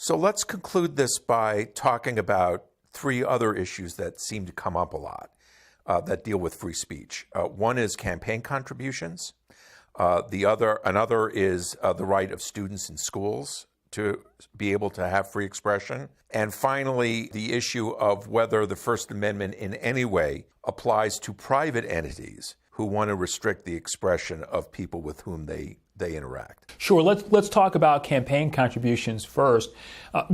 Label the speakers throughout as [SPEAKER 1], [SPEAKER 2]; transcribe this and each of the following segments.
[SPEAKER 1] So let's conclude this by talking about three other issues that seem to come up a lot that deal with free speech. One is campaign contributions. Another is the right of students in schools to be able to have free expression. And finally, the issue of whether the First Amendment in any way applies to private entities who want to restrict the expression of people with whom they interact.
[SPEAKER 2] Sure. Let's talk about campaign contributions first,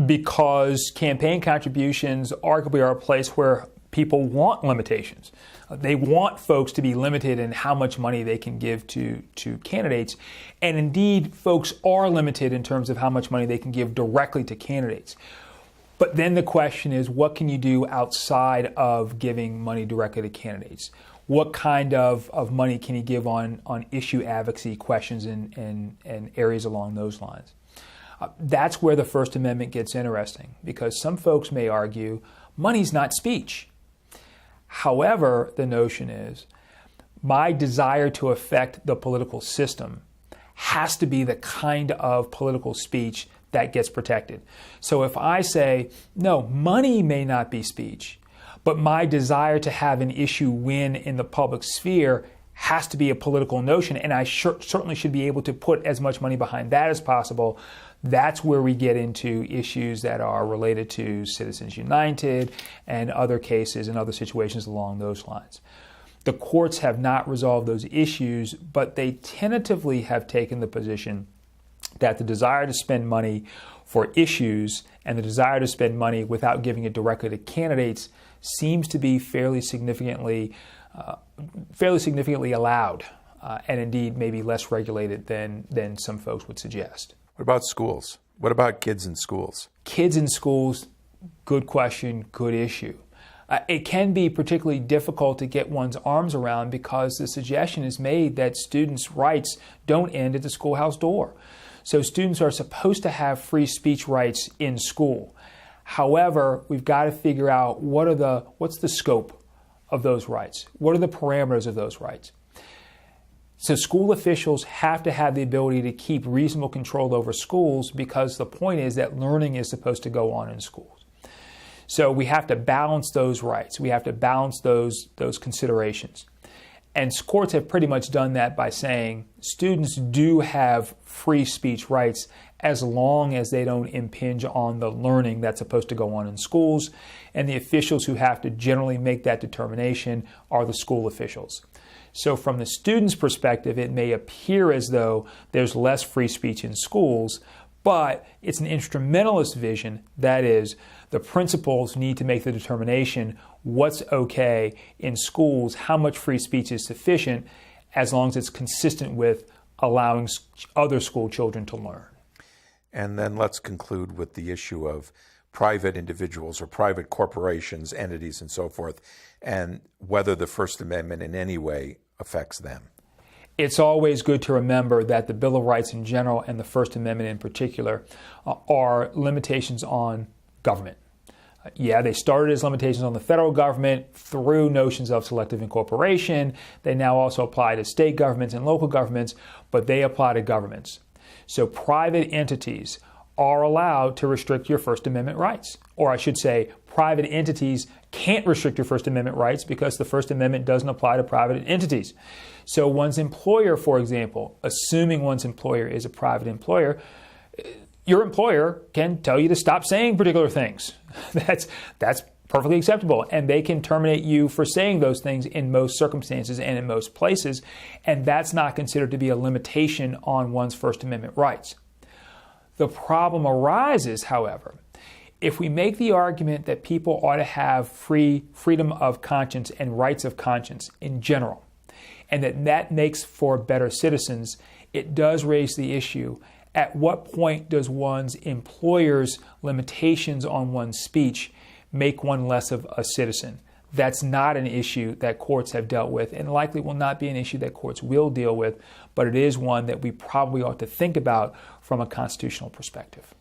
[SPEAKER 2] because campaign contributions arguably are a place where people want limitations. They want folks to be limited in how much money they can give to candidates. And indeed, folks are limited in terms of how much money they can give directly to candidates. But then the question is, what can you do outside of giving money directly to candidates? What kind of money can you give on issue advocacy questions and areas along those lines? That's where the First Amendment gets interesting, because some folks may argue money's not speech. However, the notion is my desire to affect the political system has to be the kind of political speech that gets protected. So if I say, no, money may not be speech, but my desire to have an issue win in the public sphere has to be a political notion, and I certainly should be able to put as much money behind that as possible. That's where we get into issues that are related to Citizens United and other cases and other situations along those lines. The courts have not resolved those issues, but they tentatively have taken the position that the desire to spend money for issues and the desire to spend money without giving it directly to candidates seems to be fairly significantly allowed, and indeed maybe less regulated than some folks would suggest.
[SPEAKER 1] What about schools? What about kids in schools?
[SPEAKER 2] Kids in schools, good question, good issue. It can be particularly difficult to get one's arms around because the suggestion is made that students' rights don't end at the schoolhouse door. So students are supposed to have free speech rights in school. However, we've got to figure out what's the scope of those rights? What are the parameters of those rights? So school officials have to have the ability to keep reasonable control over schools, because the point is that learning is supposed to go on in schools. So we have to balance those rights. We have to balance those considerations. And courts have pretty much done that by saying students do have free speech rights as long as they don't impinge on the learning that's supposed to go on in schools. And the officials who have to generally make that determination are the school officials. So from the student's perspective, it may appear as though there's less free speech in schools, but it's an instrumentalist vision. That is, the principals need to make the determination what's okay in schools, how much free speech is sufficient, as long as it's consistent with allowing other school children to learn.
[SPEAKER 1] And then let's conclude with the issue of private individuals or private corporations, entities, and so forth, and whether the First Amendment in any way affects them.
[SPEAKER 2] It's always good to remember that the Bill of Rights in general and the First Amendment in particular are limitations on government. Yeah, they started as limitations on the federal government through notions of selective incorporation. They now also apply to state governments and local governments, but they apply to governments. So private entities are allowed to restrict your First Amendment rights. Or I should say, private entities can't restrict your First Amendment rights because the First Amendment doesn't apply to private entities. So one's employer, for example, assuming one's employer is a private employer, your employer can tell you to stop saying particular things. That's perfectly acceptable. And they can terminate you for saying those things in most circumstances and in most places. And that's not considered to be a limitation on one's First Amendment rights. The problem arises, however, if we make the argument that people ought to have freedom of conscience and rights of conscience in general, and that makes for better citizens, it does raise the issue: at what point does one's employer's limitations on one's speech make one less of a citizen? That's not an issue that courts have dealt with, and likely will not be an issue that courts will deal with, but it is one that we probably ought to think about from a constitutional perspective.